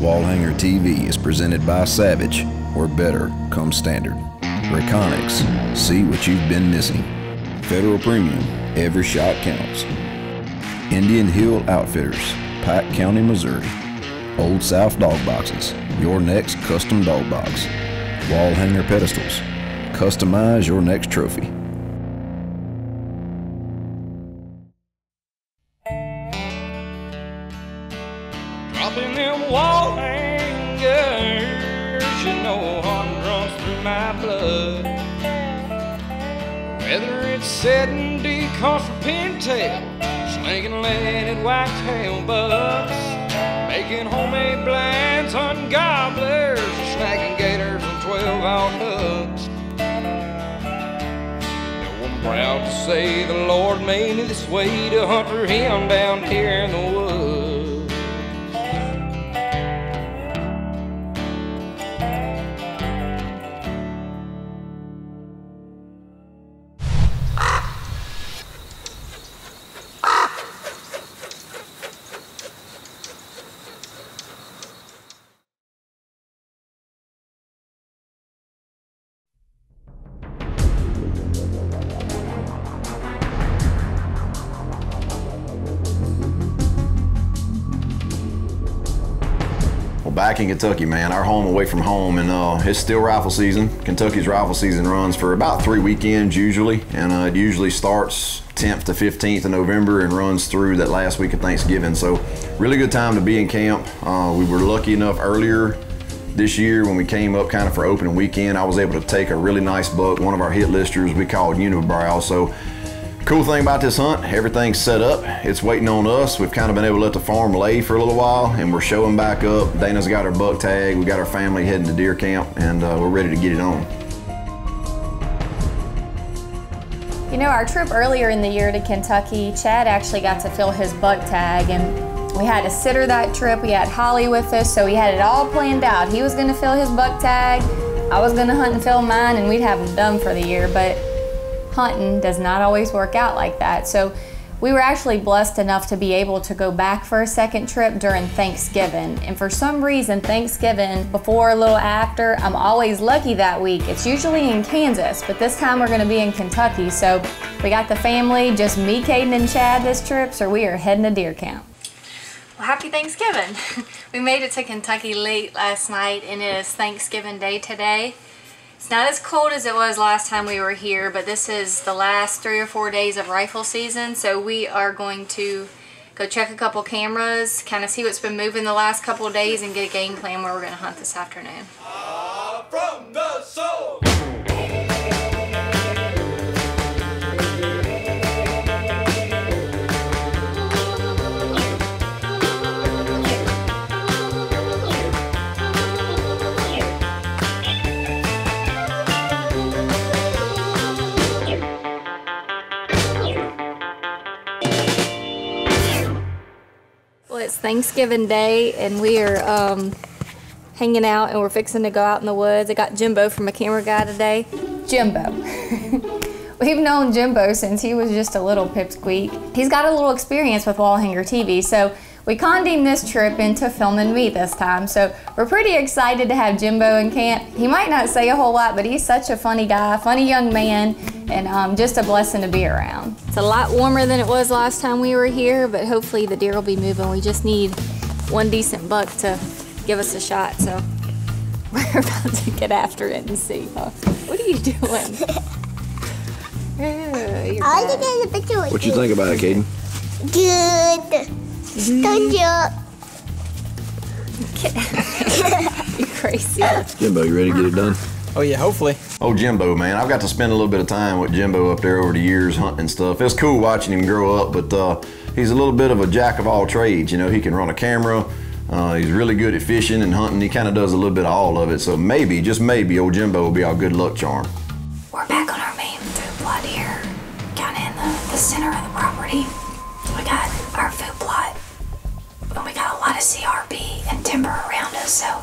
Wall Hanger TV is presented by Savage, where better comes standard. Reconics, see what you've been missing. Federal Premium, every shot counts. Indian Hill Outfitters, Pike County, Missouri. Old South Dog Boxes, your next custom dog box. Wall Hanger Pedestals, customize your next trophy. Dropping them wall hangers, you know hunting runs through my blood. Whether it's setting decoys for pintail, slinging leaded whitetail bucks, making homemade blinds, hunting gobblers, snagging gators and 12-aught hooks. I'm proud to say the Lord made me this way to hunt for Him down here in the woods. Back in Kentucky, man, our home away from home, and it's still rifle season. Kentucky's rifle season runs for about 3 weekends usually, and it usually starts 10th to 15th of November and runs through that last week of Thanksgiving. So really good time to be in camp. We were lucky enough earlier this year when we came up kind of for opening weekend, I was able to take a really nice buck, one of our hit listers we called Unibrow. So cool thing about this hunt, everything's set up. It's waiting on us. We've kind of been able to let the farm lay for a little while, and we're showing back up. Dana's got her buck tag. We got our family heading to deer camp, and we're ready to get it on. You know, our trip earlier in the year to Kentucky, Chad actually got to fill his buck tag, and we had a sitter that trip. We had Holly with us, so we had it all planned out. He was gonna fill his buck tag, I was gonna hunt and fill mine, and we'd have them done for the year, but hunting does not always work out like that. So we were actually blessed enough to be able to go back for a second trip during Thanksgiving. And for some reason, Thanksgiving, before, a little after, I'm always lucky that week. It's usually in Kansas, but this time we're gonna be in Kentucky. So we got the family, just me, Caden, and Chad this trip, so we are heading to deer camp. Well, happy Thanksgiving. We made it to Kentucky late last night, and it is Thanksgiving Day today. It's not as cold as it was last time we were here, but this is the last 3 or 4 days of rifle season, so we are going to go check a couple cameras, kind of see what's been moving the last couple of days, and get a game plan where we're going to hunt this afternoon. From the soul. It's Thanksgiving Day, and we are hanging out, and we're fixing to go out in the woods. I got Jimbo from a camera guy today. Jimbo. We've known Jimbo since he was just a little pipsqueak. He's got a little experience with Wall Hanger TV, so we conned him this trip into filming me this time. So we're pretty excited to have Jimbo in camp. He might not say a whole lot, but he's such a funny guy, funny young man, and just a blessing to be around. It's a lot warmer than it was last time we were here, but hopefully the deer will be moving. We just need one decent buck to give us a shot, so we're about to get after it and see. Huh? What are you doing? I want to get a picture with What you think about it, Caden? Good. Good job. You crazy. Jimbo, you ready to get it done? Oh yeah, hopefully. Oh, Jimbo, man, I've got to spend a little bit of time with Jimbo up there over the years hunting and stuff. It's cool watching him grow up, but he's a little bit of a jack of all trades. You know, he can run a camera. He's really good at fishing and hunting. He kind of does a little bit of all of it. So maybe, just maybe, old Jimbo will be our good luck charm. We're back on our main food plot here, kind of in the center of the property. We got our food plot, and we got a lot of CRP and timber around us, so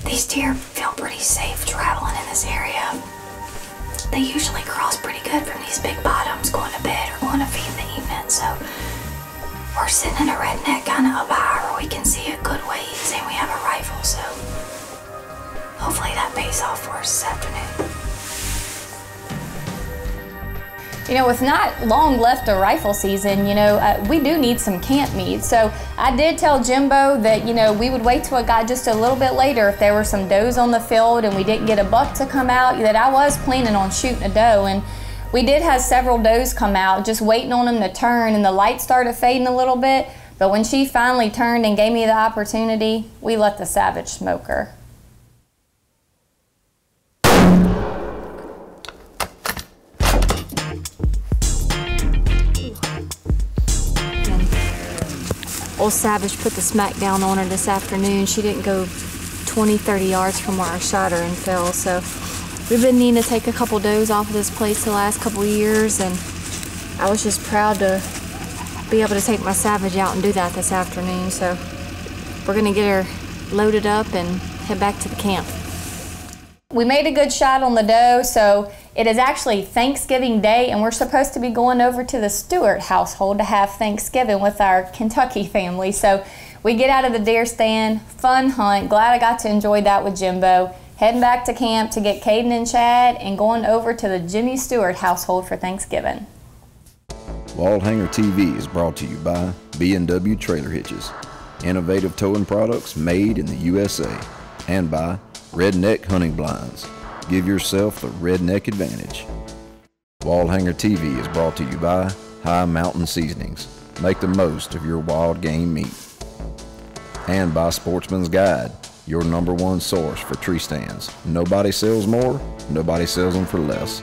these deer feel pretty safe traveling in this area. They usually cross pretty good from these big bottoms going to bed or going to feed in the evening, so we're sitting in a redneck kind of up high where we can see a good ways, and we have a rifle so hopefully that pays off for us this afternoon. You know, with not long left of rifle season, you know, we do need some camp meat. So I did tell Jimbo that, you know, we would wait till it got just a little bit later if there were some does on the field and we didn't get a buck to come out, that I was planning on shooting a doe. And we did have several does come out, just waiting on them to turn, and the light started fading a little bit. But when she finally turned and gave me the opportunity, we let the Savage smoke her. Old Savage put the smack down on her this afternoon. She didn't go 20, 30 yards from where I shot her and fell. So we've been needing to take a couple does off of this place the last couple years, and I was just proud to be able to take my Savage out and do that this afternoon. So we're gonna get her loaded up and head back to the camp. We made a good shot on the doe, so it is actually Thanksgiving Day, and we're supposed to be going over to the Stewart household to have Thanksgiving with our Kentucky family. So we get out of the deer stand, fun hunt, glad I got to enjoy that with Jimbo, heading back to camp to get Caden and Chad, and going over to the Jimmy Stewart household for Thanksgiving. Wall Hanger TV is brought to you by B&W Trailer Hitches, innovative towing products made in the USA, and by Redneck Hunting Blinds. Give yourself the redneck advantage. Wall Hanger TV is brought to you by High Mountain Seasonings. Make the most of your wild game meat. And by Sportsman's Guide, your #1 source for tree stands. Nobody sells more, nobody sells them for less.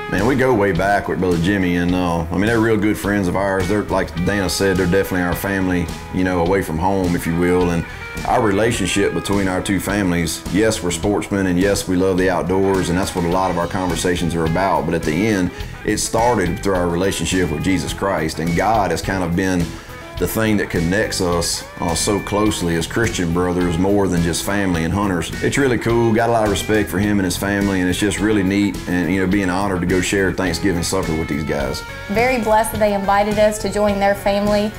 Man, we go way back with Brother Jimmy, and I mean, they're real good friends of ours. They're, like Dana said, they're definitely our family, you know, away from home, if you will. And our relationship between our two families, yes, we're sportsmen, and yes, we love the outdoors, and that's what a lot of our conversations are about. But at the end, it started through our relationship with Jesus Christ, and God has kind of been the thing that connects us so closely as Christian brothers, more than just family and hunters. It's really cool, got a lot of respect for him and his family, and it's just really neat, and you know, being honored to go share Thanksgiving supper with these guys. Very blessed that they invited us to join their family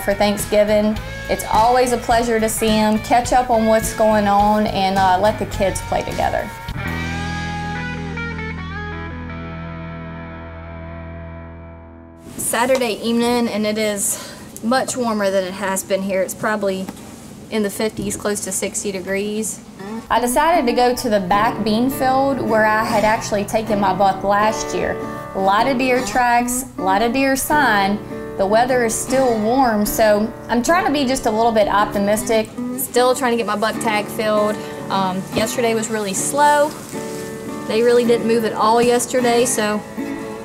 for Thanksgiving. It's always a pleasure to see them, catch up on what's going on, and let the kids play together. Saturday evening, and it is much warmer than it has been here. It's probably in the 50s, close to 60 degrees. I decided to go to the back bean field where I had actually taken my buck last year. A lot of deer tracks, a lot of deer sign. The weather is still warm, so I'm trying to be just a little bit optimistic. Still trying to get my buck tag filled. Yesterday was really slow. They really didn't move at all yesterday, so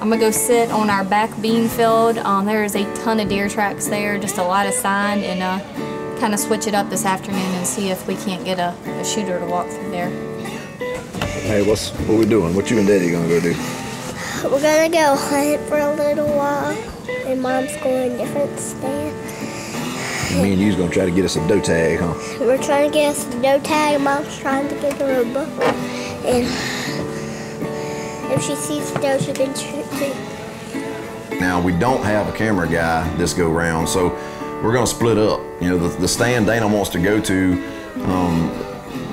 I'm gonna go sit on our back bean field. There is a ton of deer tracks there, just a lot of sign, and kind of switch it up this afternoon and see if we can't get a shooter to walk through there. Hey, what we doing? What you and Daddy gonna go do? We're gonna go hunt for a little while, and Mom's going different stand. Me and you's gonna try to get us a doe tag, huh? We're trying to get us a doe tag. Mom's trying to get her a book, and if she sees a doe, she can shoot too. Now, we don't have a camera guy this go round, so we're gonna split up. You know, the stand Dana wants to go to,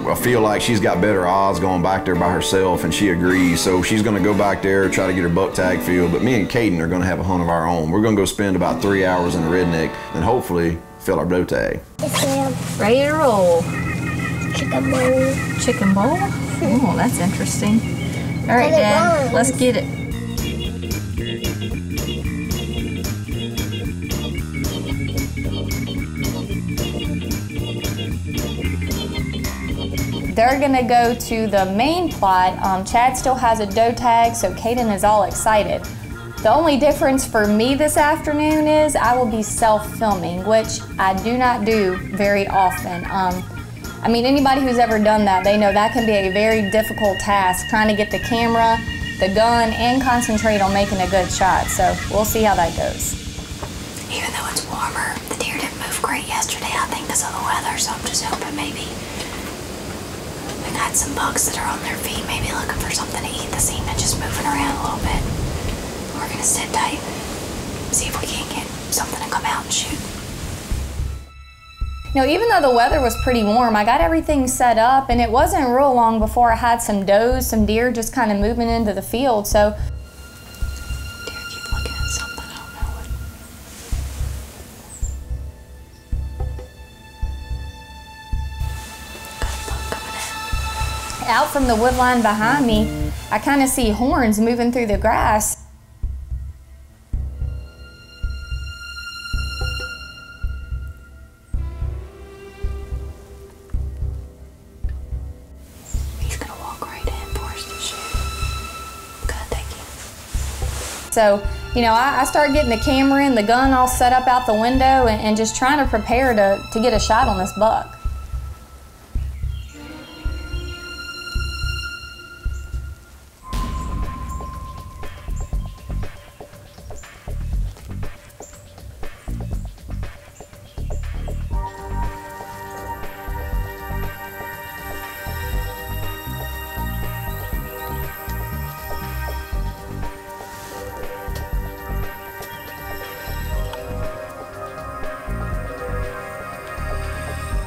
I feel like she's got better odds going back there by herself, and she agrees. So she's gonna go back there, try to get her buck tag filled, but me and Caden are gonna have a hunt of our own. We're gonna go spend about 3 hours in the redneck, and hopefully fill our doe tag. Yes, ma'am. Ready to roll. Chicken bowl. Chicken bowl? Oh, that's interesting. All right, Dad, let's get it. They're gonna go to the main plot. Chad still has a doe tag, so Caden is all excited. The only difference for me this afternoon is I will be self-filming, which I do not do very often. I mean, anybody who's ever done that, they know that can be a very difficult task, trying to get the camera, the gun, and concentrate on making a good shot. So we'll see how that goes. Even though it's warmer, the deer didn't move great yesterday, I think, because of the weather, so I'm just hoping maybe we got some bugs that are on their feet, maybe looking for something to eat. They seem to just moving around a little bit. We're gonna sit tight, see if we can't get something to come out and shoot. You know, even though the weather was pretty warm, I got everything set up, and it wasn't real long before I had some does, some deer just kind of moving into the field. So, Deer keep looking at something, I don't know what. Got a buck coming in. out from the wood line behind me, I kind of see horns moving through the grass. So, you know, I start getting the camera and the gun all set up out the window and just trying to prepare to get a shot on this buck.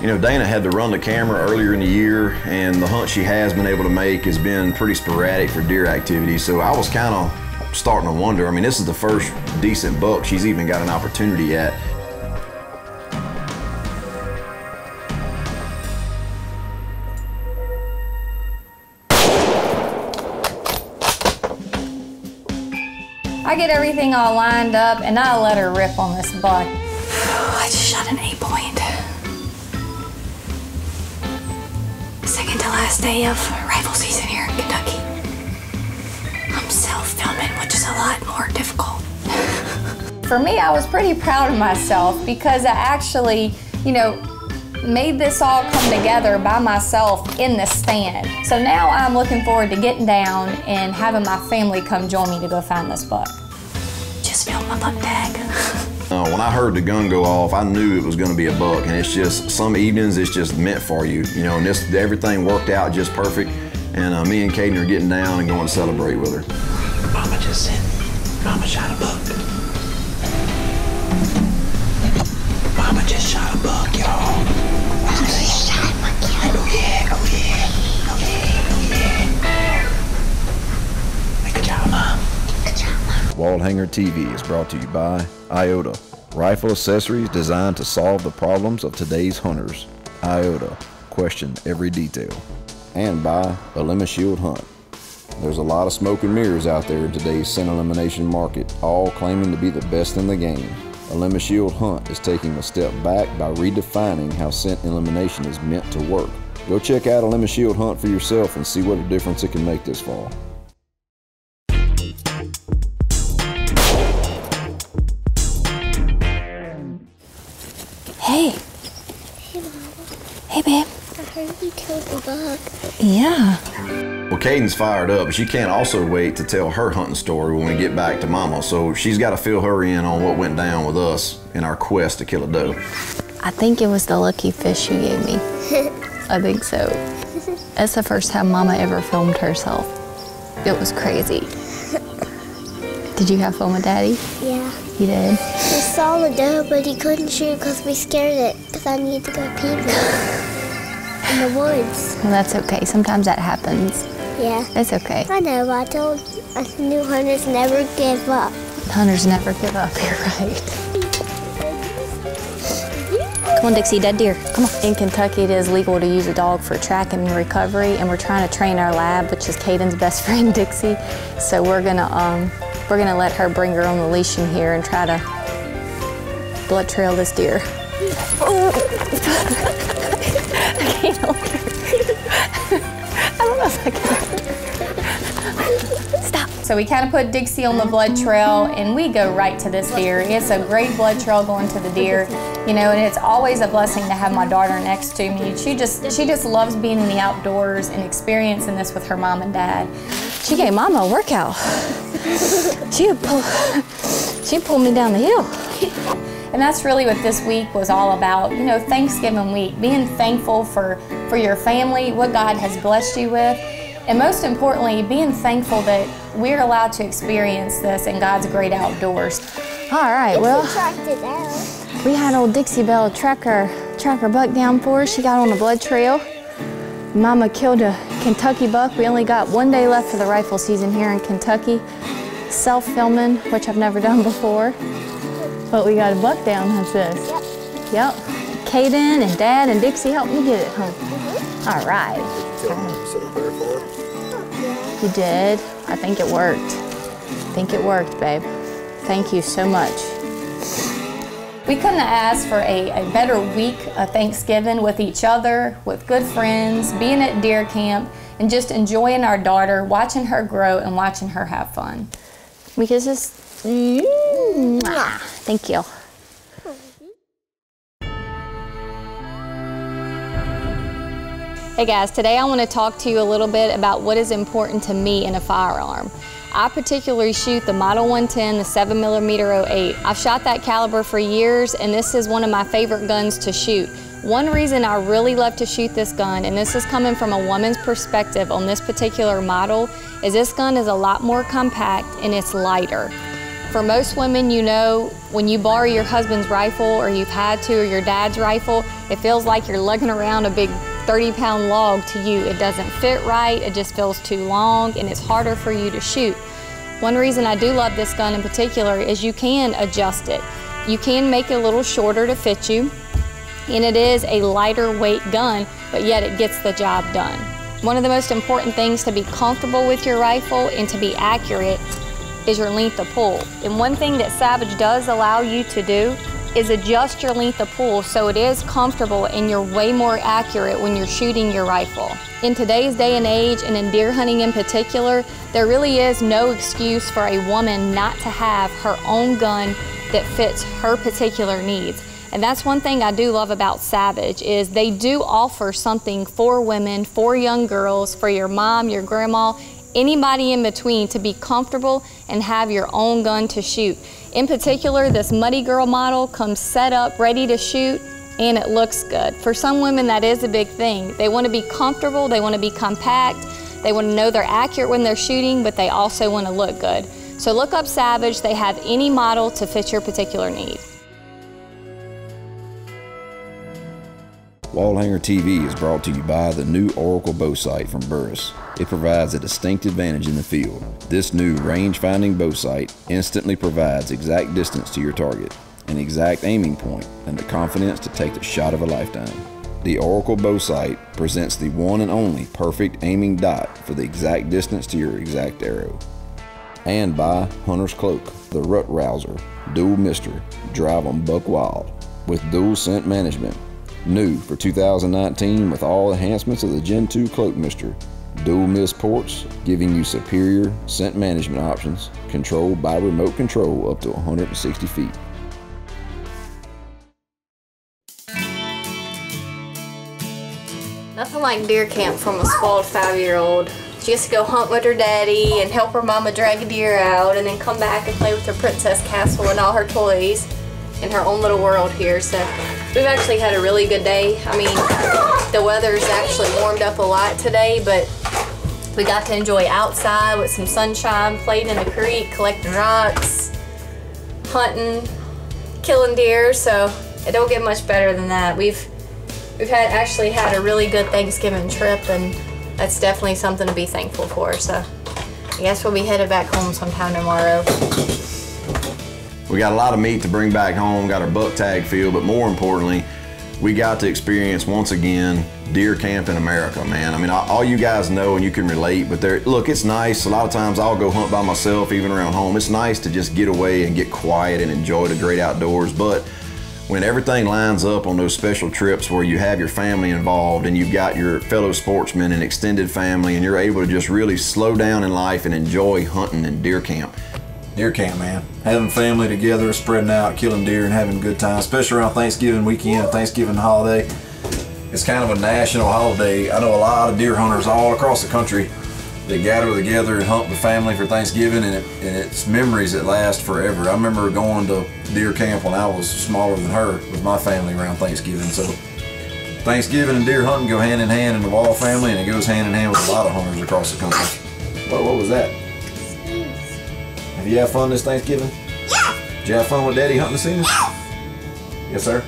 You know, Dana had to run the camera earlier in the year, and the hunt she has been able to make has been pretty sporadic for deer activity, so I was kind of starting to wonder. I mean, this is the first decent buck she's even got an opportunity at. I get everything all lined up and I let her rip on this buck. I just shot an 8-point. Second to last day of rifle season here in Kentucky. I'm self-filming, which is a lot more difficult. For me, I was pretty proud of myself because I actually, you know, made this all come together by myself in the stand. So now I'm looking forward to getting down and having my family come join me to go find this buck. Just filmed my buck tag. When I heard the gun go off, I knew it was going to be a buck, and it's just, some evenings it's just meant for you, you know, and everything worked out just perfect, and me and Caden are getting down and going to celebrate with her. Mama just said, Mama shot a buck. Mama just shot a buck, y'all. Mama just shot a buck, y'all. Oh yeah, oh yeah, oh yeah, oh yeah. Good job, Mom. Good job, Mom. Wall Hanger TV is brought to you by IOTA, rifle accessories designed to solve the problems of today's hunters. IOTA, question every detail. And by Element Shield Hunt. There's a lot of smoke and mirrors out there in today's scent elimination market, all claiming to be the best in the game. Element Shield Hunt is taking a step back by redefining how scent elimination is meant to work. Go check out Element Shield Hunt for yourself and see what a difference it can make this fall. Hey. Hey, Mama. Hey, babe. I heard you killed the buck. Yeah. Well, Caden's fired up, but she can't also wait to tell her hunting story when we get back to Mama, so she's got to fill her in on what went down with us in our quest to kill a doe. I think it was the lucky fish you gave me. I think so. That's the first time Mama ever filmed herself. It was crazy. Did you have fun with Daddy? Yeah. You did? We saw the doe, but he couldn't shoot because we scared it because I needed to go pee in the woods. Well, that's okay. Sometimes that happens. Yeah. It's okay. I know, but I told new hunters never give up. Hunters never give up. You're right. Come on, Dixie, dead deer. Come on. In Kentucky, it is legal to use a dog for tracking and recovery, and we're trying to train our lab, which is Caden's best friend, Dixie. So we're gonna let her bring her own leash in here and try to blood trail this deer. Oh. I can't hold her. I don't know if I can. Stop. So we kind of put Dixie on the blood trail and we go right to this deer. It's a great blood trail going to the deer, you know, and it's always a blessing to have my daughter next to me. She just loves being in the outdoors and experiencing this with her mom and dad. She gave Mama a workout. She pulled me down the hill. And that's really what this week was all about. You know, Thanksgiving week, being thankful for for your family, what God has blessed you with, and most importantly, being thankful that we're allowed to experience this in God's great outdoors. All right, well, Tracked it down. we had old Dixie Belle track her buck down for us. She got on a blood trail. Mama killed a Kentucky buck. We only got 1 day left for the rifle season here in Kentucky. Self-filming, which I've never done before. But we got a buck down, how's this? Yep. Caden and Dad and Dixie helped me get it home. All right. You did? I think it worked. I think it worked, babe. Thank you so much. We couldn't have asked for a better week of Thanksgiving with each other, with good friends, being at deer camp, and just enjoying our daughter, watching her grow and watching her have fun. We could just, thank you. Hey guys, today I want to talk to you a little bit about what is important to me in a firearm. I particularly shoot the Model 110, the 7mm 08. I've shot that caliber for years, and this is one of my favorite guns to shoot. One reason I really love to shoot this gun, and this is coming from a woman's perspective on this particular model, is this gun is a lot more compact and it's lighter. For most women, you know, when you borrow your husband's rifle or you've had to, or your dad's rifle, it feels like you're lugging around a big 30-pound log to you. It doesn't fit right, it just feels too long, and it's harder for you to shoot. One reason I do love this gun in particular is you can adjust it. You can make it a little shorter to fit you, and it is a lighter weight gun, but yet it gets the job done. One of the most important things to be comfortable with your rifle and to be accurate is your length of pull. And one thing that Savage does allow you to do is adjust your length of pull so it is comfortable and you're way more accurate when you're shooting your rifle. In today's day and age, and in deer hunting in particular, there really is no excuse for a woman not to have her own gun that fits her particular needs. And that's one thing I do love about Savage, is they do offer something for women, for young girls, for your mom, your grandma, anybody in between, to be comfortable and have your own gun to shoot. In particular, this Muddy Girl model comes set up, ready to shoot, and it looks good. For some women, that is a big thing. They want to be comfortable, they want to be compact, they want to know they're accurate when they're shooting, but they also want to look good. So look up Savage. They have any model to fit your particular need. Wall Hanger TV is brought to you by the new Oracle bow sight from Burris. It provides a distinct advantage in the field. This new range-finding bow sight instantly provides exact distance to your target, an exact aiming point, and the confidence to take the shot of a lifetime. The Oracle bow sight presents the one and only perfect aiming dot for the exact distance to your exact arrow. And by Hunter's Cloak, the Rut Rouser, Dual Mister, Drive 'em Buck Wild, with dual scent management. New for 2019 with all enhancements of the Gen 2 Cloak Mister. Dual mist ports, giving you superior scent management options, controlled by remote control up to 160 feet. Nothing like deer camp from a spoiled 5-year-old. She gets to go hunt with her daddy and help her mama drag a deer out, and then come back and play with her princess castle and all her toys in her own little world here. So we've actually had a really good day. I mean, the weather's actually warmed up a lot today, but we got to enjoy outside with some sunshine, played in the creek, collecting rocks, hunting, killing deer. So it don't get much better than that. We've actually had a really good Thanksgiving trip, and that's definitely something to be thankful for. So I guess we'll be headed back home sometime tomorrow. We got a lot of meat to bring back home, got our buck tag field, but more importantly, we got to experience once again deer camp in America, man. I mean, all you guys know and you can relate, but look, it's nice. A lot of times I'll go hunt by myself, even around home. It's nice to just get away and get quiet and enjoy the great outdoors, but when everything lines up on those special trips where you have your family involved and you've got your fellow sportsmen and extended family, and you're able to just really slow down in life and enjoy hunting and deer camp. Deer camp, man. Having family together, spreading out, killing deer, and having a good time, especially around Thanksgiving weekend, Thanksgiving holiday. It's kind of a national holiday. I know a lot of deer hunters all across the country that gather together and hunt with family for Thanksgiving, and it's memories that last forever. I remember going to deer camp when I was smaller than her with my family around Thanksgiving. So Thanksgiving and deer hunting go hand in hand in the Wall family, and it goes hand in hand with a lot of hunters across the country. Whoa, what was that? Have you had fun this Thanksgiving? Yeah. Did you have fun with Daddy hunting this evening? Yes, sir.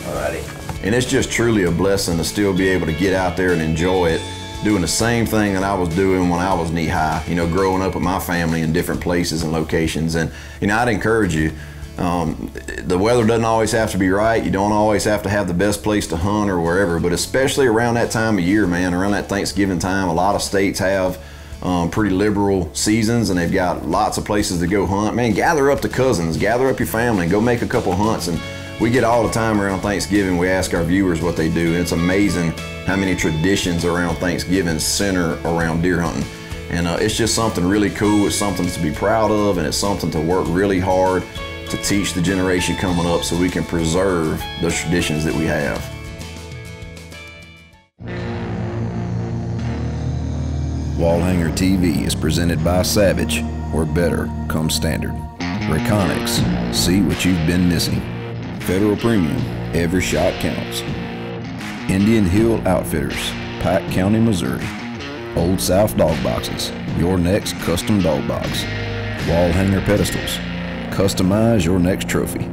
Alrighty. And it's just truly a blessing to still be able to get out there and enjoy it, doing the same thing that I was doing when I was knee high, you know, growing up with my family in different places and locations. And, you know, I'd encourage you, the weather doesn't always have to be right. You don't always have to have the best place to hunt or wherever, but especially around that time of year, man, around that Thanksgiving time, a lot of states have pretty liberal seasons, and they've got lots of places to go hunt. Man, gather up the cousins, gather up your family, and go make a couple hunts. And we get all the time around Thanksgiving, we ask our viewers what they do, and it's amazing how many traditions around Thanksgiving center around deer hunting. And it's just something really cool. It's something to be proud of, and it's something to work really hard to teach the generation coming up so we can preserve those traditions that we have. Wallhanger TV is presented by Savage, where better comes standard. Reconics, see what you've been missing. Federal Premium, every shot counts. Indian Hill Outfitters, Pike County, Missouri. Old South Dog Boxes, your next custom dog box. Wallhanger Pedestals, customize your next trophy.